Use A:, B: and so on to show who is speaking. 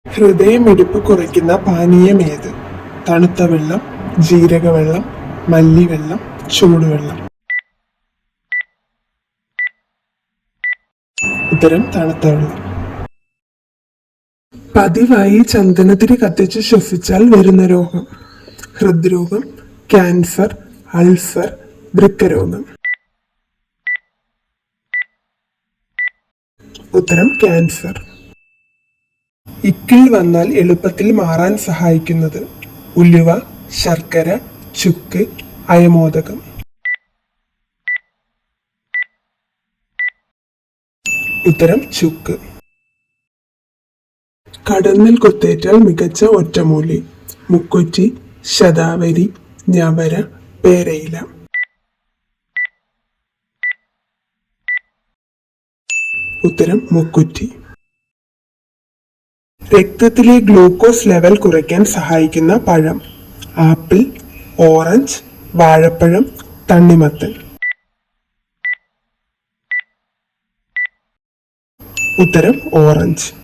A: ഹൃദയമിടിപ്പ് കുറയ്ക്കുന്ന പാനീയം ഏത്? തണുത്ത വെള്ളം, ജീരകവെള്ളം, മല്ലിവെള്ളം, ചൂടുവെള്ളം. ഉത്തരം തണുത്ത വെള്ളം. പതിവായി ചന്ദനത്തിരി കത്തിച്ച് ശ്വസിച്ചാൽ വരുന്ന രോഗം? ഹൃദ്രോഗം, ക്യാൻസർ, അൾസർ, വൃക്കരോഗം. ഉത്തരം ക്യാൻസർ. ഇക്കിൾ വന്നാൽ എളുപ്പത്തിൽ മാറാൻ സഹായിക്കുന്നത്? ഉലുവ, ശർക്കര, ചുക്ക്, അയമോദകം. ഉത്തരം ചുക്ക്. കടന്നൽ കുത്തേറ്റാൽ മികച്ച ഒറ്റമൂലി? മുക്കുറ്റി, ശതാവരി, ഞവര, പേരയില. ഉത്തരം മുക്കുറ്റി. രക്തത്തിലെ ഗ്ലൂക്കോസ് ലെവൽ കുറയ്ക്കാൻ സഹായിക്കുന്ന പഴം? ആപ്പിൾ, ഓറഞ്ച്, വാഴപ്പഴം, തണ്ണിമത്തൻ. ഉത്തരം ഓറഞ്ച്.